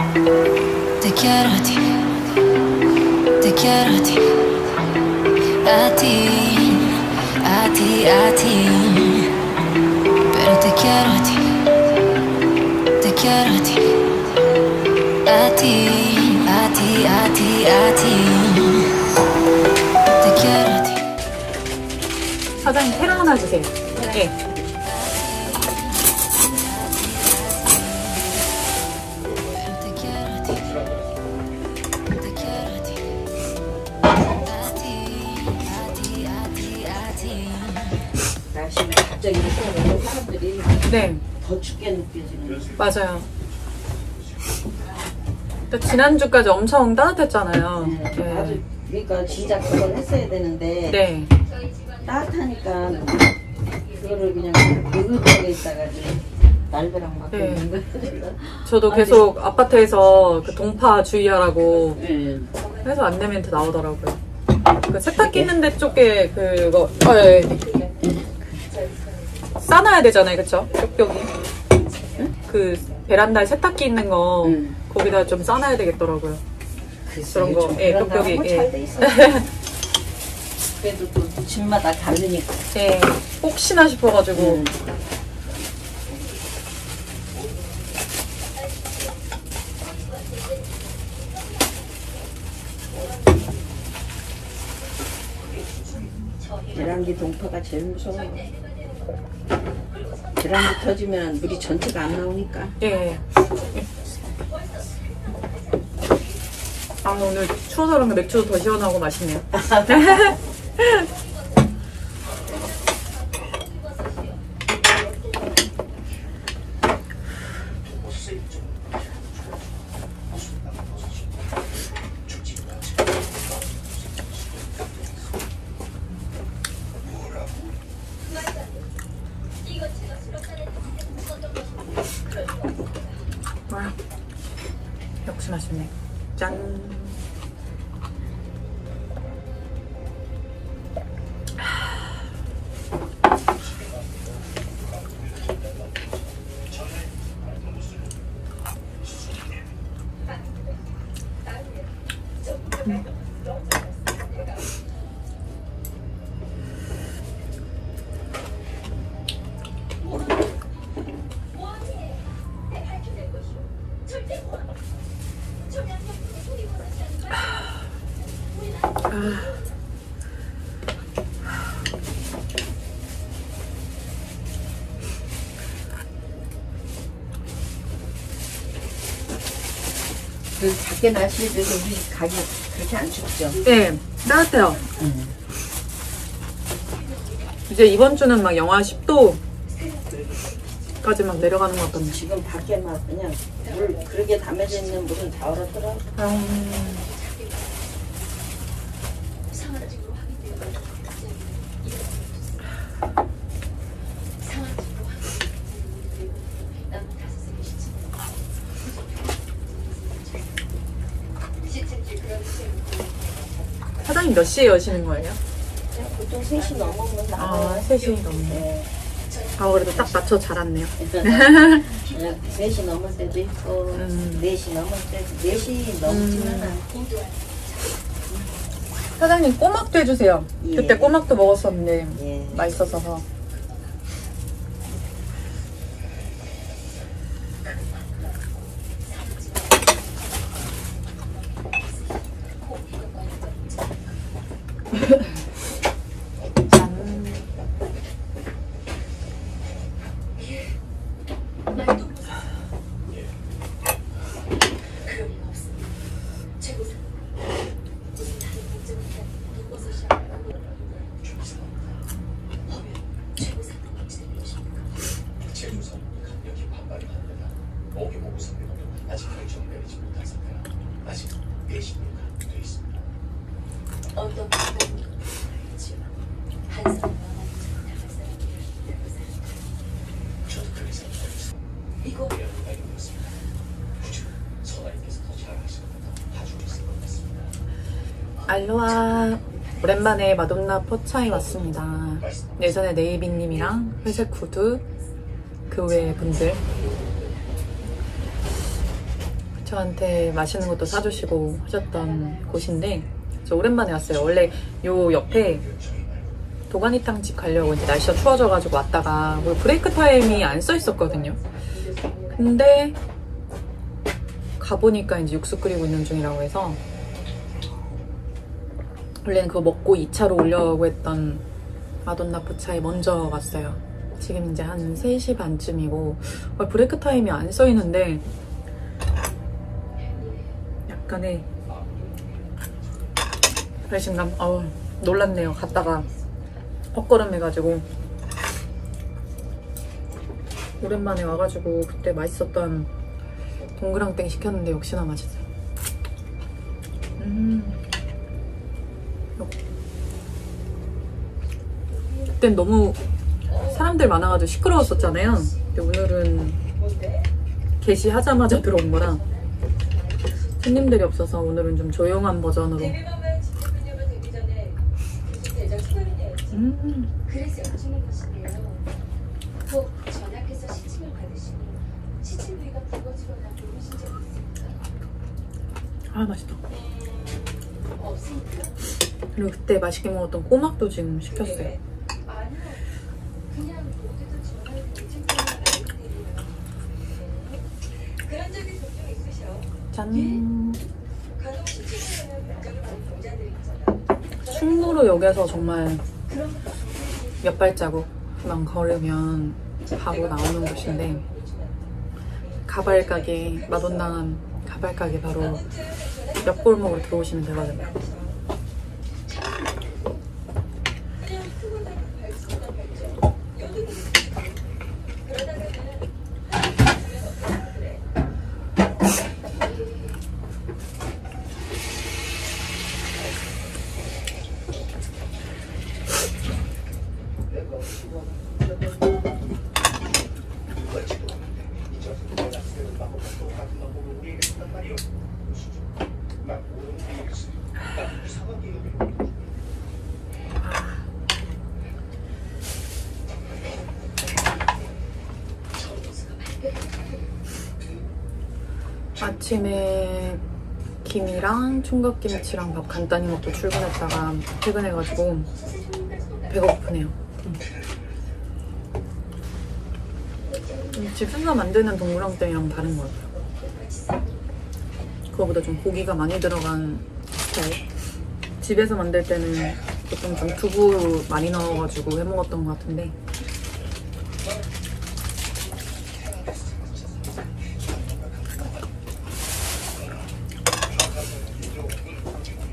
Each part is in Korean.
Te quiero a ti, te quiero a ti, a ti, a ti, a ti. Pero te quiero a ti, te quiero a ti, a ti, a ti, a ti, a ti. Te quiero a ti. 사장님 테라 하나 주세요. 예. 날씨는 갑자기 이렇게 오면 사람들이 네, 더 춥게 느껴지는. 맞아요. 또 지난주까지 엄청 따뜻했잖아요. 네, 네. 아주 그러니까 진짜 그걸 했어야 되는데 네. 따뜻하니까 그거를 그냥 느긋하게 있다가 날벼락 맞고 네. 있는 거예요. 저도 계속 아파트에서 그 동파 주의하라고 네. 해서 안내 멘트 나오더라고요. 그 세탁기 있는 데 쪽에 그거 예. 싸놔야 되잖아요, 그쵸? 뾱뾱이. 그 베란다에 세탁기 있는 거 거기다 좀 싸놔야 되겠더라고요. 그런 거, 예, 뾱뾱이. 예. 잘돼 있어. 그래도 또 집마다 다르니까. 예, 혹시나 싶어가지고. 계란기 동파가 제일 무서워요. 계란기 터지면 물이 전체가 안 나오니까. 예. 아, 오늘 추워서 그런가 맥주도 더 시원하고 맛있네요. 와, 역시 맛있네. 짠. 그 밖에 날씨에도 우리 가기 그렇게 안 춥죠? 네, 따뜻해요. 이제 이번 주는 막 영하 10도까지 막 내려가는 것 같던데. 지금 밖에 막 그냥 물 그렇게 담아져 있는 물은 다 얼었더라. 사장님 몇 시에 여시는 거예요? 보통 3시 넘으면 아, 나와요. 3시 넘네. 네. 아, 그래도 딱 맞춰 잘 왔네요. 3시 넘을 때도 있고 4시 넘을 때도 4시 넘지는 않고. 사장님 꼬막도 해주세요. 예. 그때 꼬막도 먹었었는데 예. 맛있어서. 아직 결정 내리지 못한 상태라 아직 내심이 감도돼 있습니다. 어떤 부분이 있지만 한 사람만 나갈 사람이야. 저도 그렇게 생각했습니다. 이거 미안하게 되었습니다. 굳이 선아님께서 더 잘하실 것 같아 봐주고 있을 것 같습니다. 알로하. 오랜만에 마돈나 포차에 왔습니다. 예전에 네이비님이랑 회색 구두 그 외의 분들. 저한테 맛있는 것도 사주시고 하셨던 곳인데 저 오랜만에 왔어요. 원래 요 옆에 도가니탕 집 가려고 이제 날씨가 추워져가지고 왔다가 뭐 브레이크 타임이 안 써 있었거든요. 근데 가보니까 이제 육수 끓이고 있는 중이라고 해서 원래는 그거 먹고 2차로 오려고 했던 마돈나 포차에 먼저 왔어요. 지금 이제 한 3시 반쯤이고 브레이크 타임이 안 써 있는데 약간의 배신감? 놀랐네요. 갔다가 헛걸음해가지고 오랜만에 와가지고 그때 맛있었던 동그랑땡 시켰는데 역시나 맛있어요. 그땐 너무 사람들 많아가지고 시끄러웠었잖아요. 근데 오늘은 게시하자마자 들어온 거라 손님들이 없어서 오늘은 좀 조용한 버전으로. 그래서 요즘에 보시네요. 꼭 전학해서 시침을 받으시고 시침 부위가 붉어지거나 누르신 적 있습니까? 아 맛있다. 없습니까? 그리고 그때 맛있게 먹었던 꼬막도 지금 시켰어요. 아니요. 그냥 모두도 전화를 요즘 때문에 그런 적이 종종 있으셔. 짠. 간혹 시침을 하면 면적을 많은 동자들이 있잖아. 충무로역에서 정말 몇 발자국만 걸으면 바로 나오는 곳인데 가발가게, 마돈나 가발가게 바로 옆 골목으로 들어오시면 되거든요. 아침에 김이랑 총각김치랑 밥 간단히 먹고 출근했다가 퇴근해가지고 배고프네요. 집에서 만드는 동그랑땡이랑 다른 것 같아요. 그거보다 좀 고기가 많이 들어간 스타일. 집에서 만들 때는 보통 좀 두부 많이 넣어가지고 해먹었던 것 같은데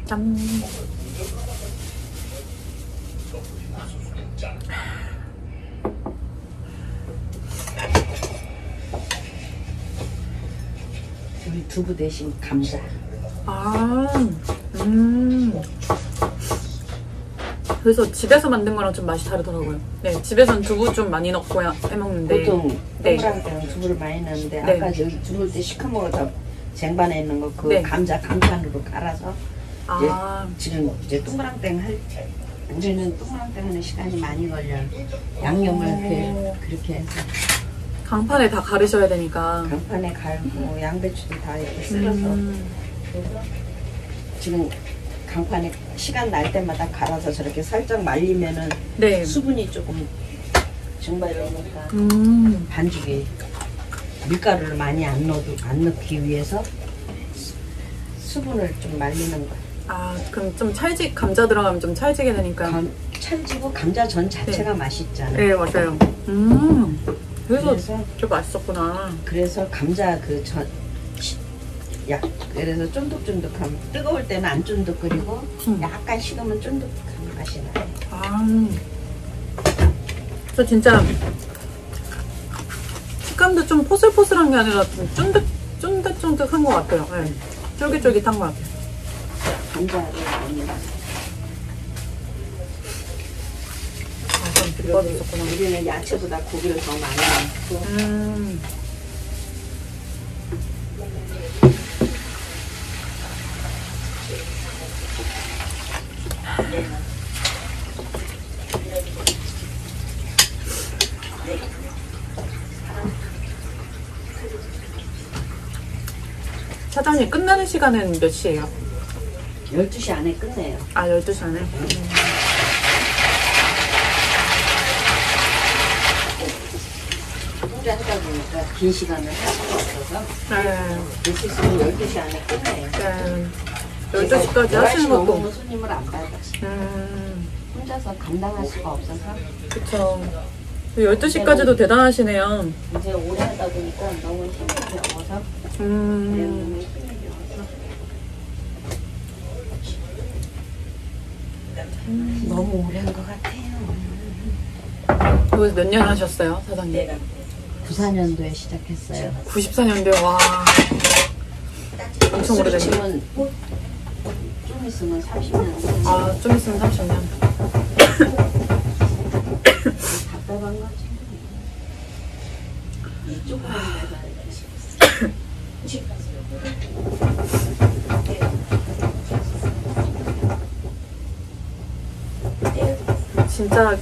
짠. 우리 두부 대신 감자. 그래서 집에서 만든 거랑 좀 맛이 다르더라고요. 네, 집에서는 두부 좀 많이 넣고 해먹는데 보통 네. 동그랑땡은 두부를 많이 넣는데 네. 아까 여기 두부 때 시커먹어서 쟁반에 있는 거 그 네. 감자 강판으로 갈아서 아, 지금 이제 동그랑땡 할 우리는 동그랑땡 하는 시간이 많이 걸려요. 양념을 그렇게 해서 강판에 다 가르셔야 되니까. 강판에 갈고 양배추도 다 이렇게 썰어서 그래서 지금 강판에 시간 날 때마다 갈아서 저렇게 살짝 말리면은 네. 수분이 조금 증발되니까 반죽에 밀가루를 많이 안 넣기 위해서 수분을 좀 말리는 거예요. 아, 그럼 좀 찰지, 감자 들어가면 좀 찰지게 되니까. 찰지고 감자전 자체가 맛있잖아요. 네, 맞아요. 그래서 좀 맛있었구나. 그래서 감자 그 전 그래서 쫀득쫀득함. 뜨거울 때는 안 쫀득거리고 약간 식으면 쫀득한 맛이 나요. 아, 저 진짜 식감도 좀 포슬포슬한 게 아니라 좀 쫀득쫀득한 것 같아요. 네. 쫄깃쫄깃한 것 같아요. 감자를 많이 넣어서. 아, 그럼 비법이 있었구나. 우리는 야채보다 고기를 더 많이 넣고. 사장님 끝나는 시간은 몇 시예요? 12시 안에 끝내요. 아, 12시 안에? 혼자 하다 보니까 긴 시간을 할 수가 없어서 네. 될 수 있으면 12시 안에 끝내요. 네. 12시까지 하시는 것도. 넘으면 손님을 안 받아. 음, 혼자서 감당할 수가 없어서 그쵸. 12시까지도 대단하시네요. 이제 오래 하다 보니까 너무 힘이 들어서 내 몸에 힘이 들어서 너무 오래 한 것 같아요. 여기서 몇 년 하셨어요, 사장님? 94년도에 시작했어요. 94년도에, 와. 엄청 오래됐네. 지금은 좀 있으면 30년. 아, 좀 있으면 30년. 답답한 거지. 이 조그만 데가 진짜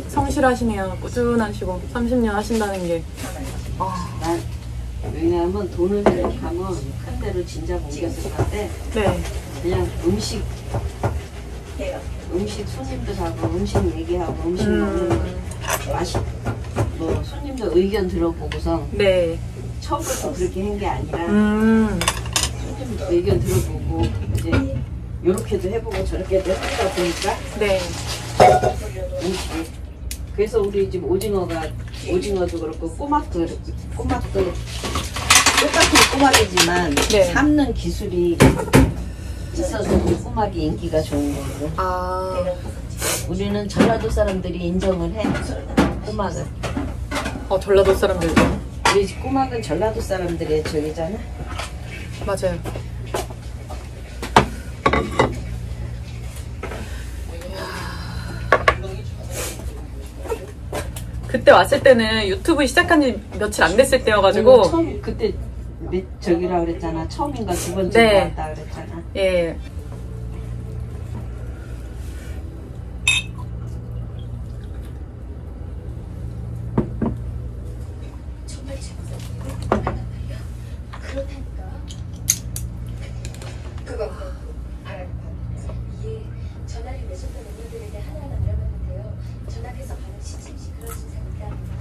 성실하시네요. 꾸준하시고 30년 하신다는 게. 아, 난 왜냐하면 돈을 이렇게 하면 큰 데로 진작 옮겼을 건데 네. 그냥 음식 손님도 사고 음식 얘기하고 음식 먹는 거 맛이 뭐 손님도 의견 들어보고서 네. 처음부터 그렇게 한 게 아니라 음, 손님 의견 들어보고 이제 요렇게도 해보고 저렇게도 해보다 보니까 네. 음식이 그래서 우리 집 오징어도 그렇고 꼬막도 똑같은 꼬막이지만 네. 삶는 기술이 있어서 우리 꼬막이 인기가 좋은 거고 아, 우리는 전라도 사람들이 인정을 해 꼬막을 전라도 사람들도. 우리 집 꼬막은 전라도 사람들의 저기잖아. 맞아요. 그때 왔을 때는 유튜브 시작한 지 며칠 안 됐을 때여가지고. 처음 그때 저기라 그랬잖아. 처음인가 두 번째 네. 왔다 그랬잖아. 예. 정말 최고다. 그렇다니까. 그거 예, 전화를 내셨던 분들에게 하나하나 물어봤는데요. 전화해서 바로 시침시 그런 증상이 있답니다.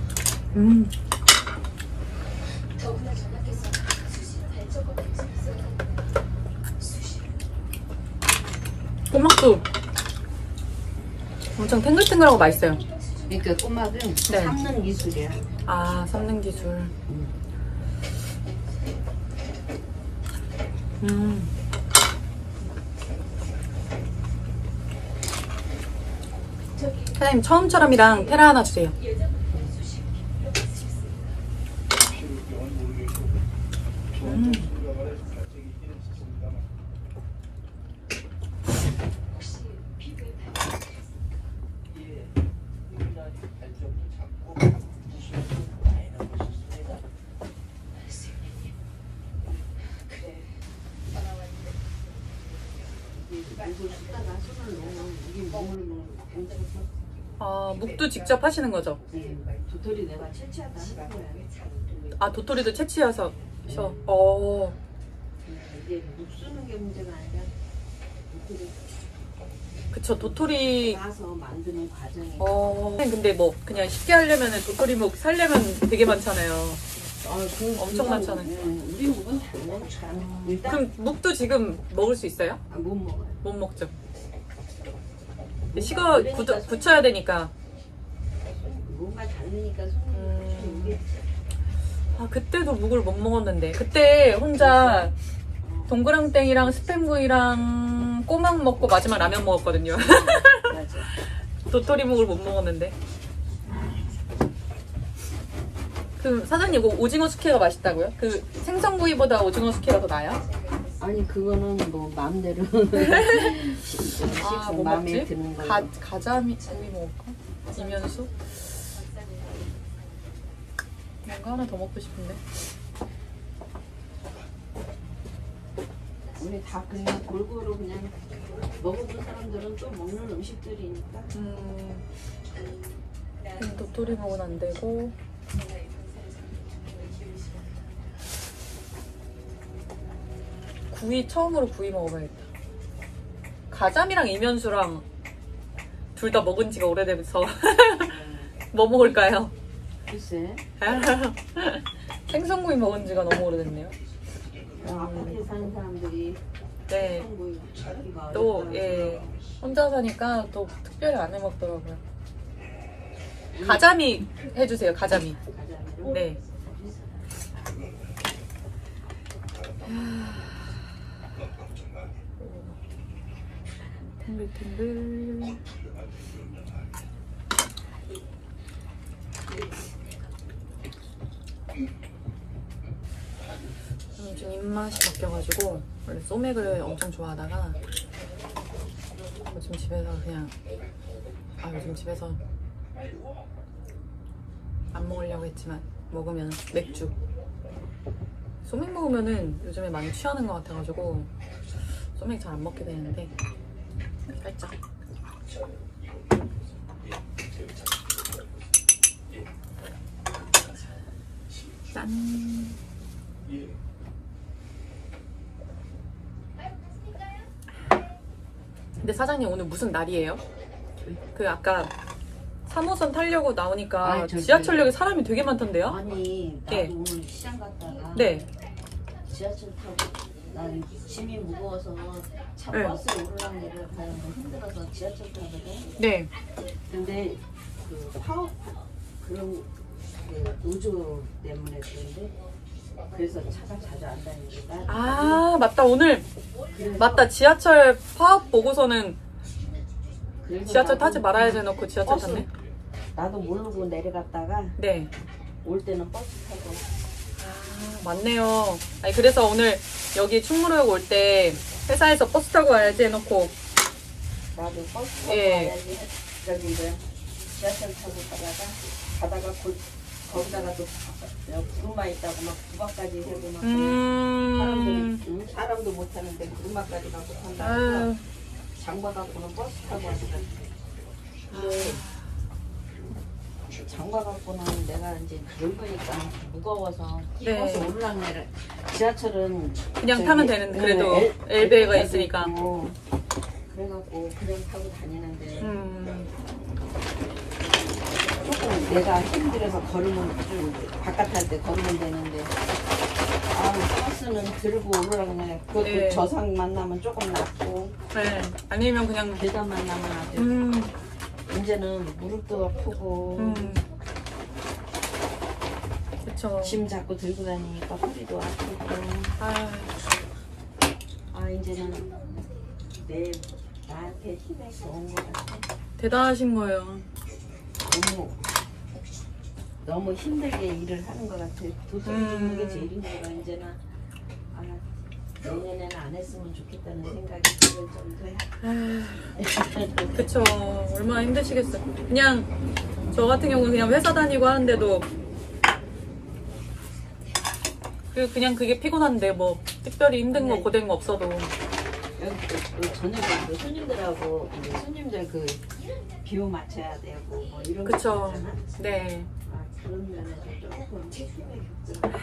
더구나 전화께서 수시로 발적과 발적이 있어야 합니다. 수시로. 꼬막도 엄청 탱글탱글하고 맛있어요. 그러니까 꼬막은 네. 삶는 기술이야. 아, 삶는 기술. 사장님, 처음처럼이랑 테라 하나 주세요. 아, 묵도 직접 하시는 거죠? 도토리 내가 채취하다 한 거야. 아, 도토리도 채취해서. 이게 묵 쓰는 게 문제가 아니라 도토리 그쵸, 도토리. 싸서 만드는 과정이. 근데 뭐 그냥 쉽게 하려면은 도토리묵 살려면 되게 많잖아요. 엄청 많잖아요. 우리 묵은 달라니까. 일단 그럼 묵도 지금 먹을 수 있어요? 못 먹어요. 못 먹죠. 굳혀야 되니까. 뭔가 다르니까 손님이 아, 그때도 묵을 못 먹었는데. 그때 혼자 동그랑땡이랑 스팸구이랑 꼬막 먹고 마지막 라면 먹었거든요. 맞아. 도토리묵을 못 먹었는데. 그 사장님, 이거 오징어 숙회가 맛있다고요? 그 생선구이보다 오징어 숙회가 더 나아요? 아니 그거는 뭐 마음대로 아, 뭐 마음에 먹지? 드는 거. 가자미 구이 먹을까? 이면수? 뭔가 하나 더 먹고 싶은데. 우리 다 그냥 골고루 그냥 먹어본 사람들은 또 먹는 음식들이니까. 도토리묵은 안 되고. 구이 처음으로 구이 먹어봐야겠다. 가자미랑 이면수랑 둘 다 먹은 지가 오래돼서 뭐 먹을까요? 글쎄. 생선구이 먹은 지가 너무 오래됐네요. 아파트에 사는 사람들이 네. 생선구이 찾기가 또 어렵다고 예. 혼자 사니까 또 특별히 안 해 먹더라고요. 가자미 해주세요. 가자미. 가자미로. 네. 탱글탱글. 요즘 입맛이 바뀌어가지고 원래 소맥을 엄청 좋아하다가 요즘 집에서 그냥 요즘 집에서 안 먹으려고 했지만 먹으면 맥주. 소맥 먹으면은 요즘에 많이 취하는 것 같아가지고 소맥 잘 안 먹게 되는데 살짝. 짠. 근데 사장님 오늘 무슨 날이에요? 그 아까 3호선 타려고 나오니까 아니, 지하철역에 사람이 되게 많던데요? 아니 나도 네. 오늘 시장 갔다가 네. 지하철 타고 난 짐이 무거워서 차 네. 버스에 오르락내리락 하는 거 힘들어서 지하철 타거든. 네. 근데 그 파업 그런 그 노조 때문에 그런데 그래서 차가 자주 안 다니니까. 아 맞다 오늘 그래서- 맞다 지하철 파업 보고서는 그래서 지하철 나도 타지 말아야 해놓고 지하철 버스- 탔네? 나도 모르고 내려갔다가 네. 올 때는 버스 타고. 맞네요. 아니 그래서 오늘 여기 충무로역 올 때 회사에서 버스 타고 와야지 해놓고 나도 버스 타고 예. 와야지. 저기 이제 지하철 타고 가다가 거기다가 또 구름마 있다고 막 구박까지 해고 막 사람들이 사람도 못 타는데 구름마까지 가고 탄다고 아유, 장봐갖고는 버스 타고 왔어. 근데 장봐갖고는 내가 이제 늙으니까 무거워서 네. 버스 올라내려. 지하철은 그냥 저기- 타면 되는데 그래도 네, 엘베가 엘베가 있으니까. 있고. 그래갖고 그냥 타고 다니는데 조금 내가 힘들어서 걸으면 좀 바깥 할 때 걸으면 되는데 버스는 들고 오르락내려. 그것도 네. 저상 만나면 조금 낫고 네. 아니면 그냥 계단 만나면 아주 이제는 무릎도 아프고 그쵸. 짐 자꾸 들고 다니니까 허리도 아프고 이제는 나한테 힘이 좋은 것 같아. 대단하신 거예요. 너무 힘들게 일을 하는 것 같아. 돈 쓰는 게 제일 힘들어. 이제는 내년에는 안 했으면 좋겠다는 생각이 들을 정도야. 그쵸. 얼마나 힘드시겠어요. 그냥 저 같은 경우는 그냥 회사 다니고 하는데도 그냥 그게 피곤한데 뭐 특별히 힘든 거 네. 고된 거 없어도 여기 또 저녁에 손님들하고 손님들 그 비용 맞춰야 되고 뭐 이런 거 그쵸. 있잖아. 네. 그런 면에서 조금 힘이 겪더라.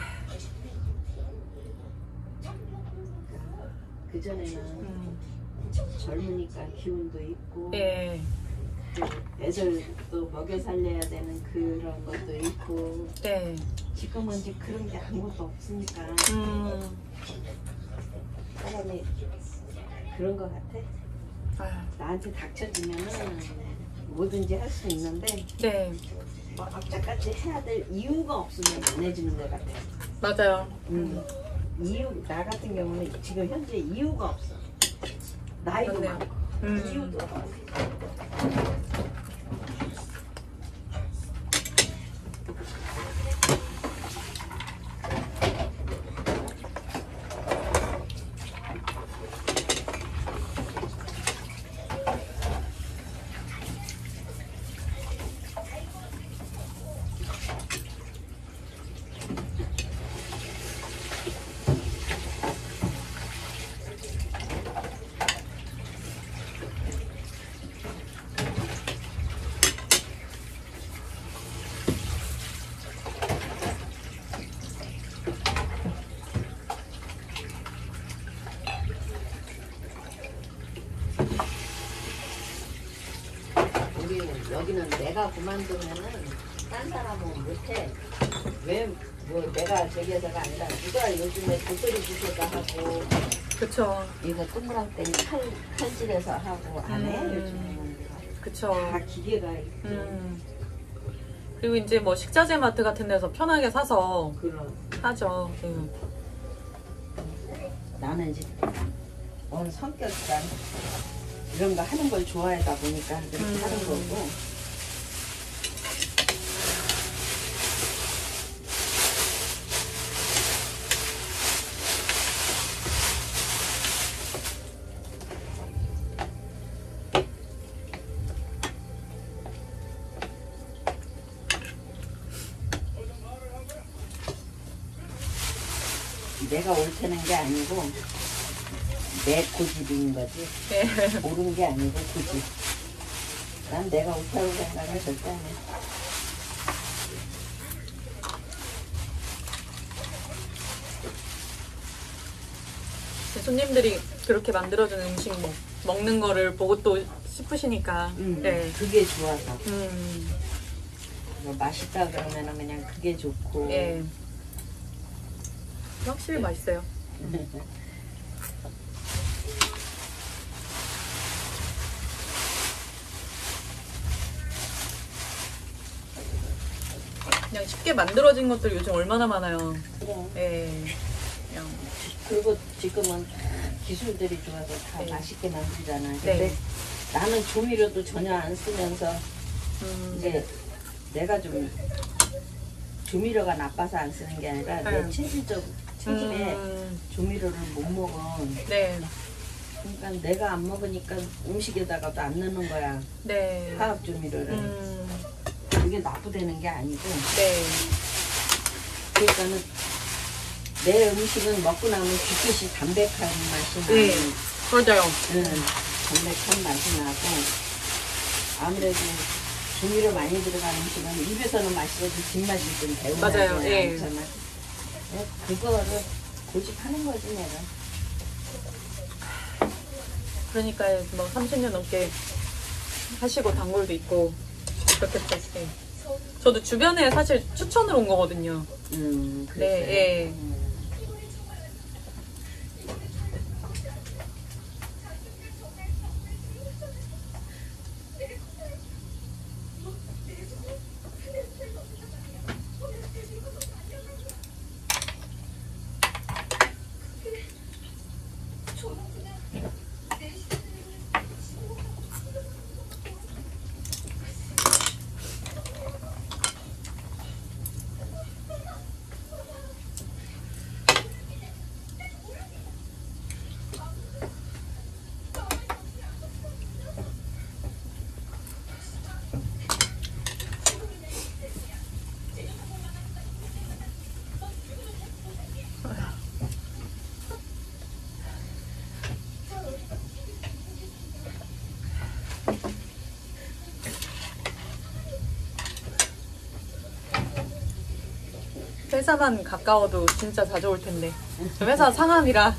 그 전에는 젊으니까 기운도 있고 예. 또 애들도 먹여 살려야 되는 그런 것도 있고 네. 지금은 이제 그런 게 아무것도 없으니까 사람이 그런 것 같아. 나한테 닥쳐지면은 뭐든지 할 수 있는데 네. 뭐 악착같이 해야 될 이유가 없으면 안 해주는 것 같아. 맞아요. 나 같은 경우는 지금 현재 이유가 없어. 나이도 맞네요. 많고 이유도 없고. 여기는 내가 그만두면은 딴 사람은 못해. 왜 뭐 내가 저기 해서가 아니라 누가 요즘에 도토리 부셔서 하고 그쵸. 이거 동그랑땡이 칼질해서 하고 안 해. 요즘에는 그쵸. 다 기계가 있고. 그리고 이제 뭐 식자재 마트 같은 데서 편하게 사서 그런. 하죠. 나는 이제 어느 성격상 이런 거 하는 걸 좋아하다 보니까 그렇게 하는 거고. 내가 옳다는 게 아니고 내 고집인 거지. 네. 옳은 게 아니고 고집. 난 내가 옳다고 생각은 절대 안 해. 손님들이 그렇게 만들어주는 음식 먹는 거를 보고 또 싶으시니까. 네. 그게 좋아서. 음. 뭐 맛있다 그러면 그냥 그게 좋고. 예. 확실히 맛있어요. 그냥 쉽게 만들어진 것들 요즘 얼마나 많아요. 그래. 예. 그냥. 그리고 지금은 기술들이 좋아서 다 네. 맛있게 만들잖아. 네. 근데 나는 조미료도 전혀 안 쓰면서 이제 내가 좀 조미료가 나빠서 안 쓰는 게 아니라 내 체질에 조미료를 못 먹어. 네. 그러니까 내가 안 먹으니까 음식에다가도 안 넣는 거야. 네. 화학 조미료를. 그게 나쁘다는 게 아니고. 네. 그러니까는 내 음식은 먹고 나면 죽듯이 담백한 맛이 나고. 네. 맞아요. 담백한 맛이 나고. 아무래도 조미료 많이 들어간 음식은 입에서는 맛있어도 뒷맛이 좀 배운다고 맞아요. 예. 하잖아. 그거를 고집하는 거지 내가. 그러니까 뭐 30년 넘게 하시고 단골도 있고 그렇겠죠. 예. 저도 주변에 사실 추천으로 온 거거든요. 그랬어요. 네. 예. 회사만 가까워도 진짜 자주 올 텐데. 회사 상암이라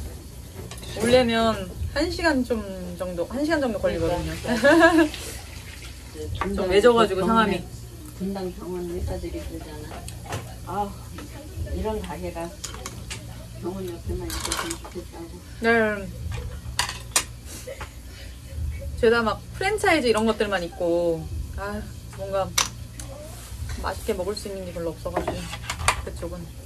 오려면 1시간 정도 걸리거든요. 좀 외져가지고 상암이. 분당 병원 의사들이 그러잖아. 아, 이런 가게가 병원 옆에만 있었으면 좋겠다고. 네. 죄다 막 프랜차이즈 이런 것들만 있고, 아, 뭔가 맛있게 먹을 수 있는 게 별로 없어가지고, 그쪽은.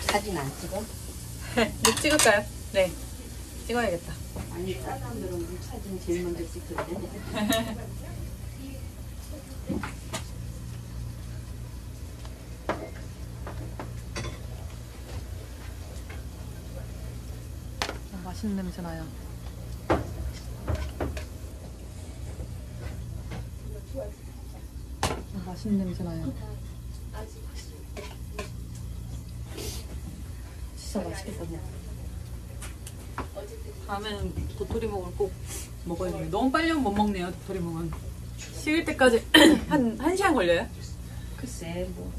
사진 안 찍어? 묵 찍을까요? 네. 찍어야겠다. 아니, 사람들은 묵 사진 제일 먼저 찍던데. 맛있는 냄새 나요. 맛있는 냄새 나요. 진짜 맛있겠다. 다음에는 도토리묵을 꼭 먹어야겠네요. 너무 빨리 못 먹네요, 도토리묵은. 식을 때까지 한 1시간 걸려요? 글쎄 뭐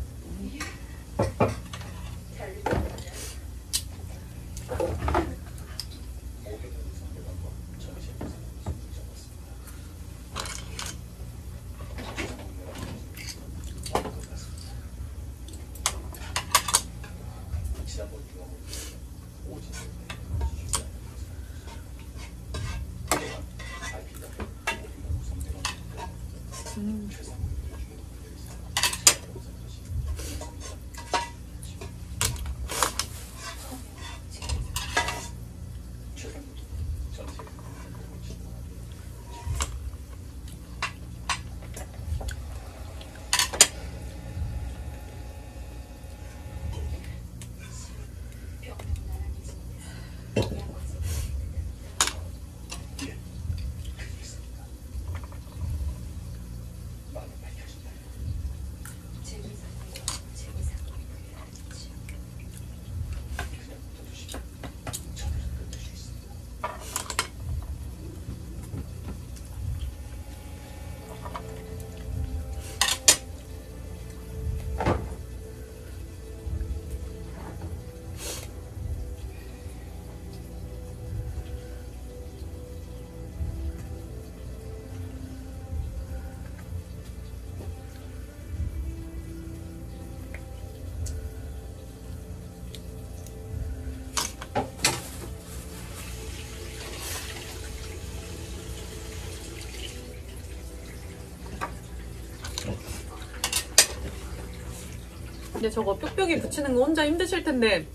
근데 저거 뾱뾱이 붙이는 거 혼자 힘드실 텐데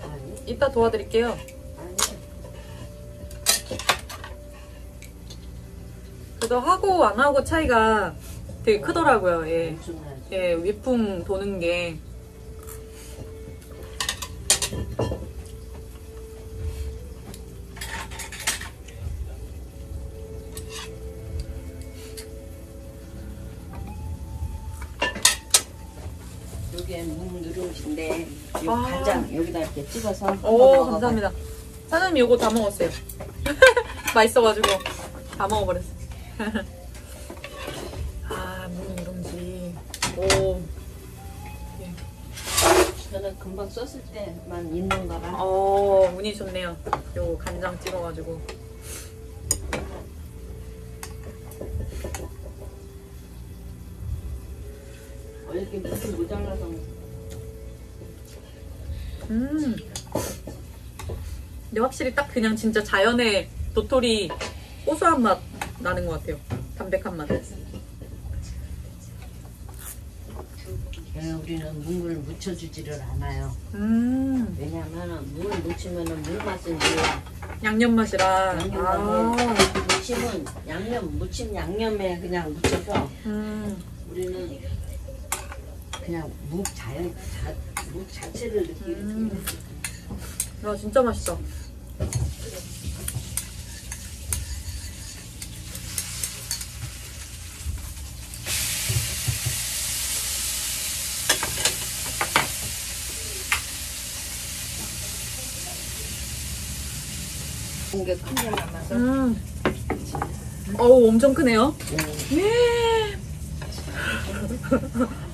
아니 이따 도와드릴게요. 아니 그래도 하고 안 하고 차이가 되게 크더라고요. 예, 무슨 말이야? 예, 위풍 도는 게. 여기에 묵 누룽지인데 이 아. 간장 여기다 이렇게 찍어서 한번 오, 먹어봐. 감사합니다. 사장님 이거 다 먹었어요. 맛있어가지고 다 먹어버렸어. 아, 묵 누룽지. 오. 저는 금방 썼을 때만 있는 거라 운이 좋네요. 요 간장 찍어가지고. 이렇게 무슨 모자라서 근데 확실히 딱 그냥 진짜 자연의 도토리 고소한 맛 나는 것 같아요. 담백한 맛. 우리는 묵을 묻혀주지를 않아요. 왜냐하면 묵을 묻히면은 묵 맛은 이제 양념 맛이라. 무침은 무침 양념에 그냥 묻혀서 우리는 그냥 묵 자체를 느끼는 와, 진짜 맛있다. 게 큰 게 남아서 어우, 엄청 크네요. 네.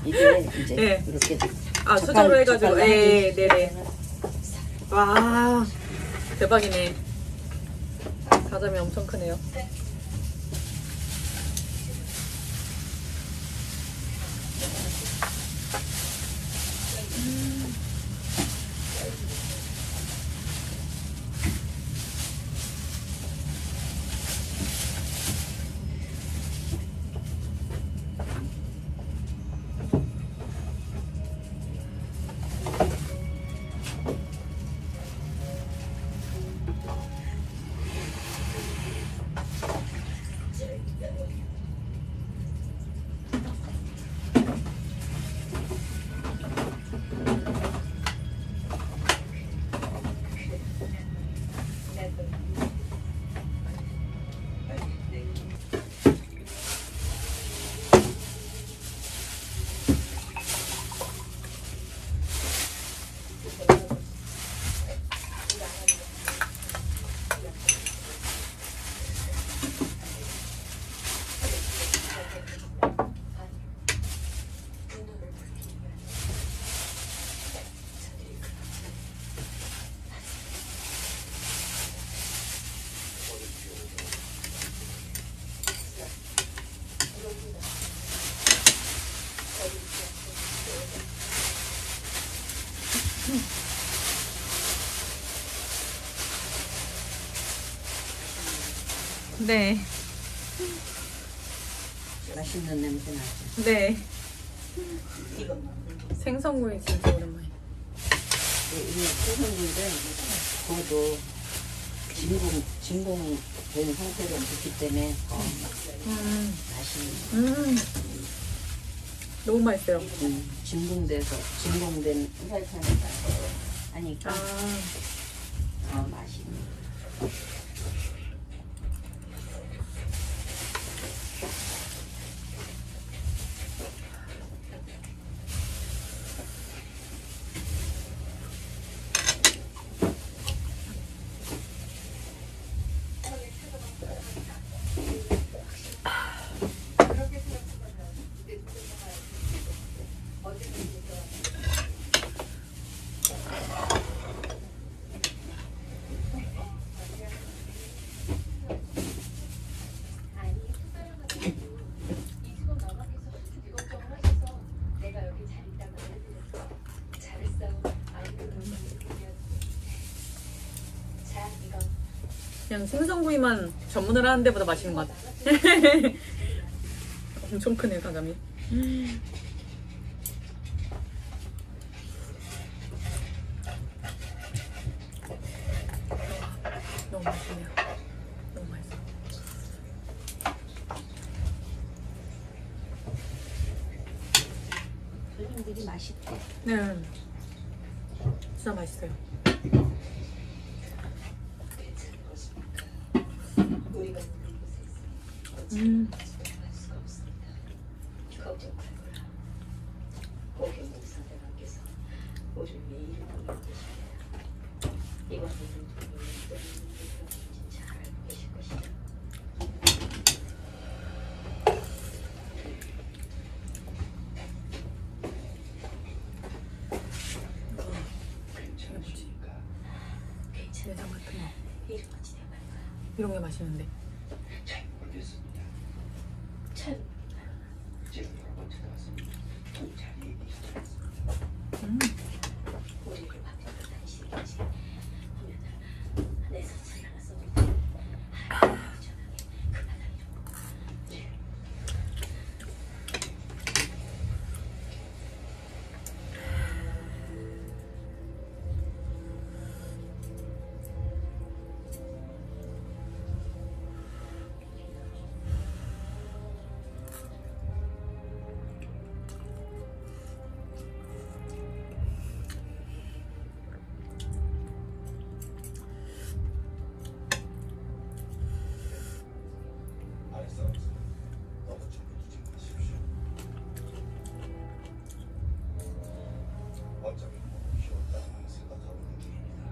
이게 이제 네. 이렇게 수저로 해가지고. 네, 네네. 와, 대박이네. 가자미 엄청 크네요. 네. 맛있는 냄새 나죠. 네. 이거 생선구이 진짜 오랜만에. 이 생선구이를 구워도 진공된 상태로 굽기 때문에 더 맛있는. 너무 맛있어요. 진공된 후라이팬에서 하니까 더 맛있는. 그냥 생선구이만 전문을 하는 데보다 맛있는 것 같아. 엄청 크네, 가감이. 너무 맛있네요. 너무 맛있어. 손님들이 맛있대. 네. 진짜 맛있어요. 내장 같은 거 이런 게 맛있는데. 잘 모르겠습니다. 지금 여러 번 들어왔습니다. 자리에 있었습니다. 어차피 쉬었다 생각하고 있는 중입니다.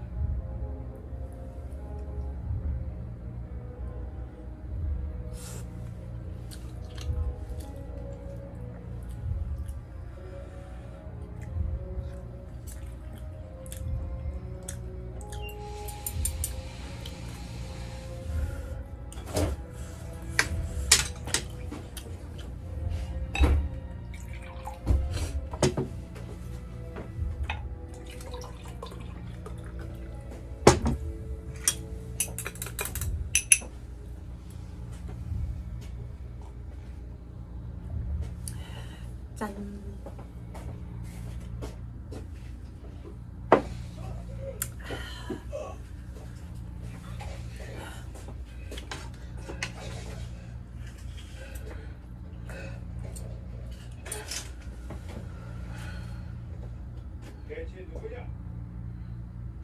짠. 대체 누구냐?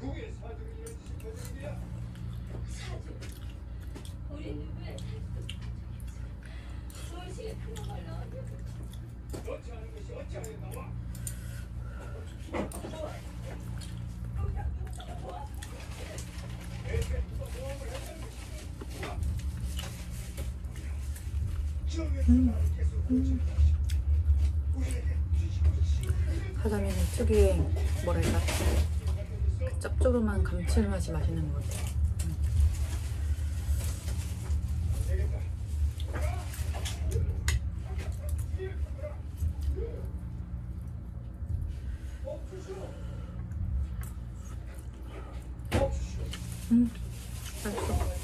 누구의 사정이 이런 짓거리야? 우리는 왜 서울시에 그런 걸 넣었냐? 넣지 않은 것이 어찌하여 나와? 대체 누가 모험을 했다는 것이야? 지역에서 나를 계속 고치는 것이 우리에게 주시고 가자미는 특유의 뭐랄까 그 짭조름한 감칠맛이 맛있는 것 같아요. 맛있어.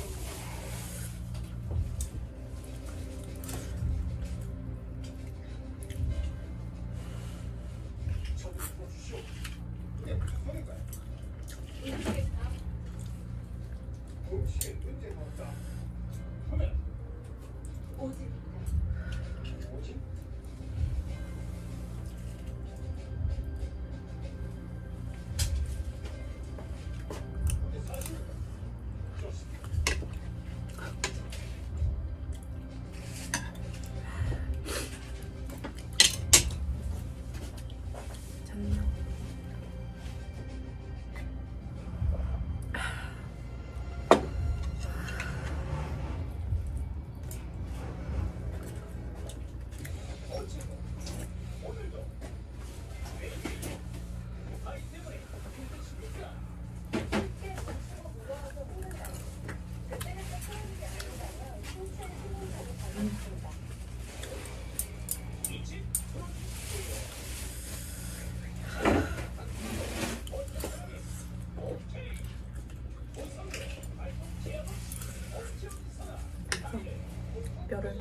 뼈를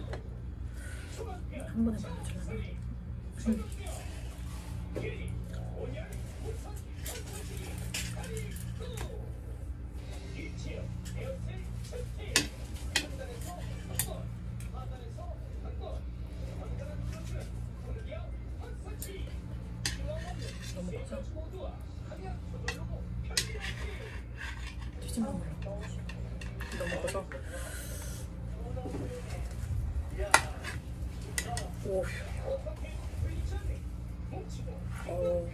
한 번에 발라주면 너무 커서 튀김만 먹어. 너무 커서 오. 오.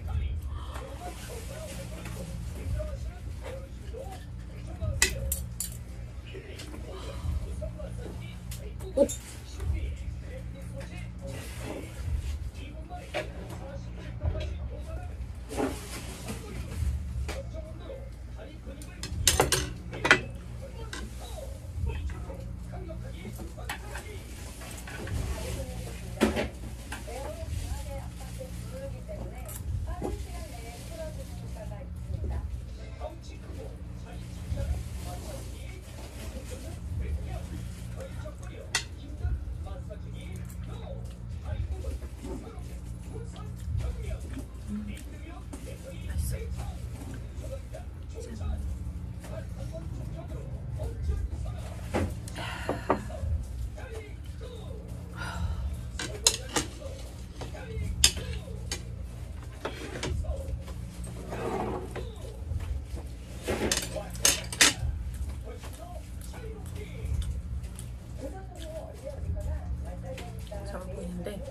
작아 보이는데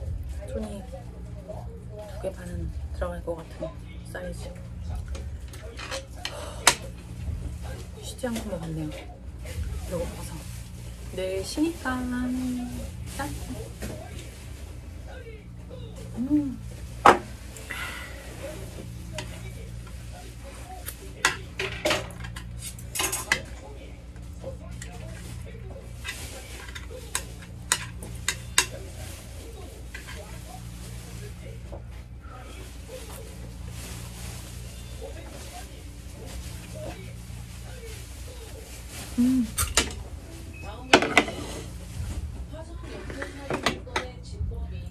손이 2개 반은 들어갈 것 같은 사이즈. 쉬지 않고 먹었네요. 배고파서. 내일 쉬니까 짠!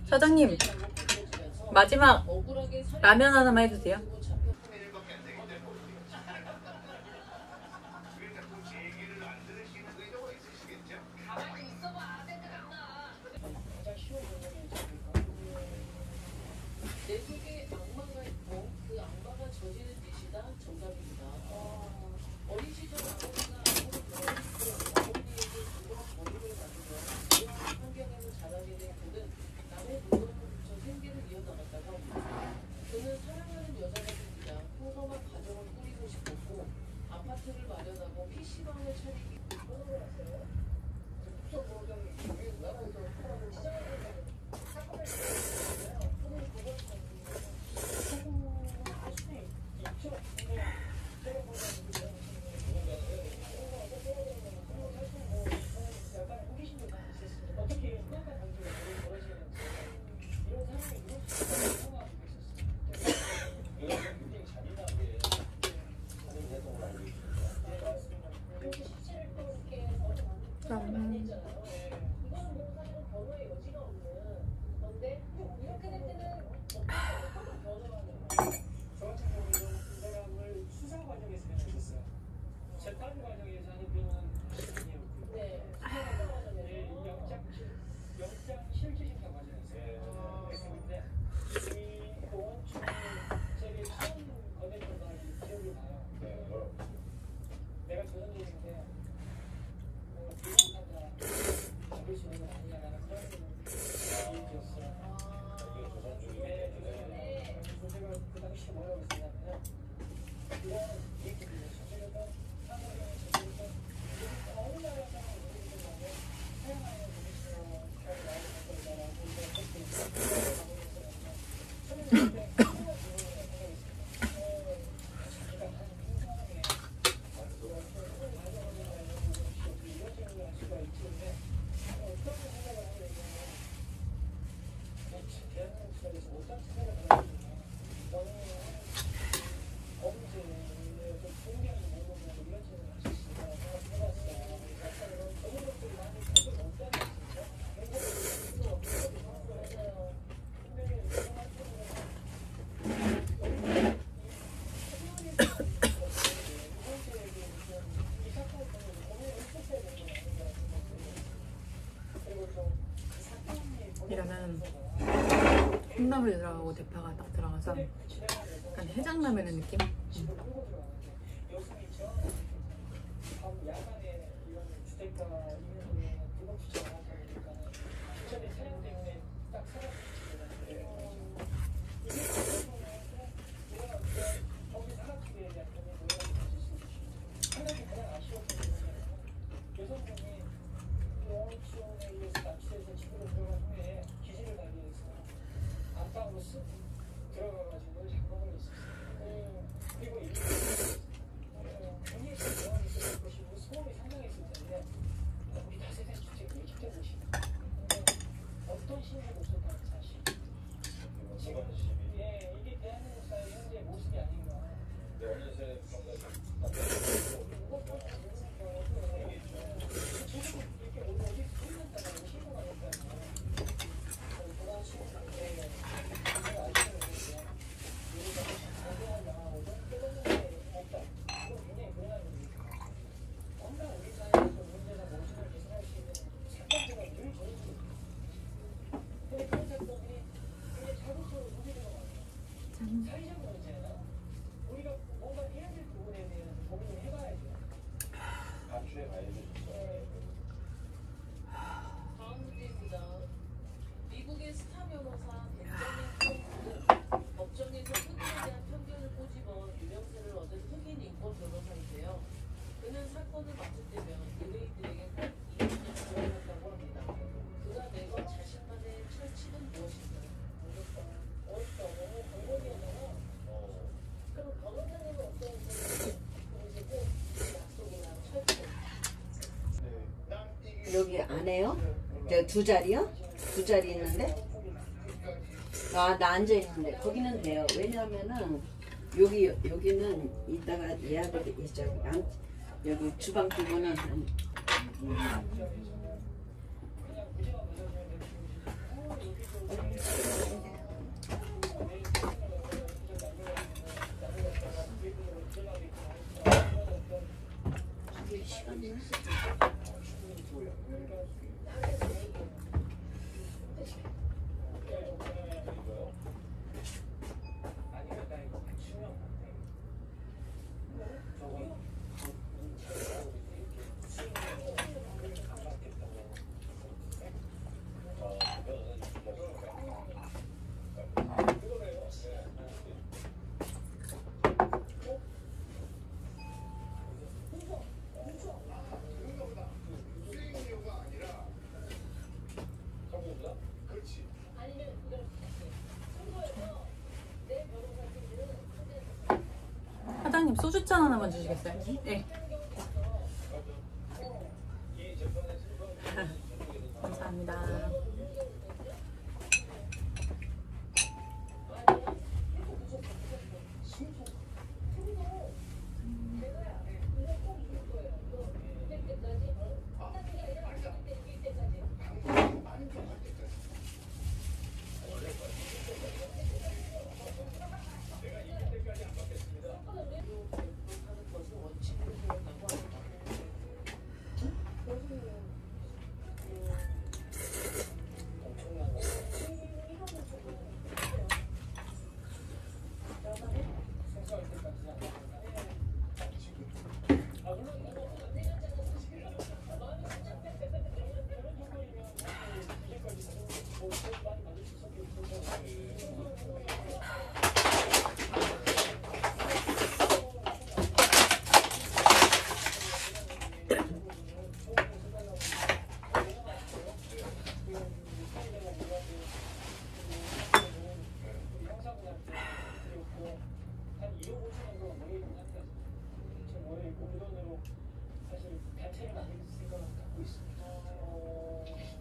사장님, 마지막 라면 하나만 해도 돼요? 내 속에 악마가 있고 그 악마가 저지른 짓이다 정답입니다. 어린 시절 아버지가 아버지에게 물건 버리를 놔두며 이러한 환경에서 자라게 된 그는 남의 물건을 훔쳐 생계를 이어나갔다고 합니다. 그는 사랑하는 여자가 콩나물이 들어가고 대파가 딱 들어가서 약간 해장라면의 느낌? 다음 문제입니다. 미국의 스타 변호사 벤저민 법정에서 흑인에 대한 편견을 꼬집어 유명세를 얻은 흑인 인권 변호사인데요. 그는 사건을 맡을 때면 의뢰인들에게 꼭 이익을 주어한다고 합니다. 그가 내건 자신만의 철칙은 무엇인가요? 그럼 변호사님은 어떤 약속이나 철칙? 여기 안 해요? 저 두 자리요? 두 자리 있는데? 아, 나 앉아 있는데 거기는 돼요. 왜냐하면은 여기는 이따가 예약을 여기 주방 부분은 시간이 사장님 소주잔 하나만 주시겠어요? 네. 감사합니다.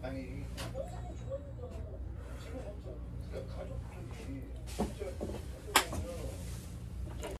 아니 지금 가족들이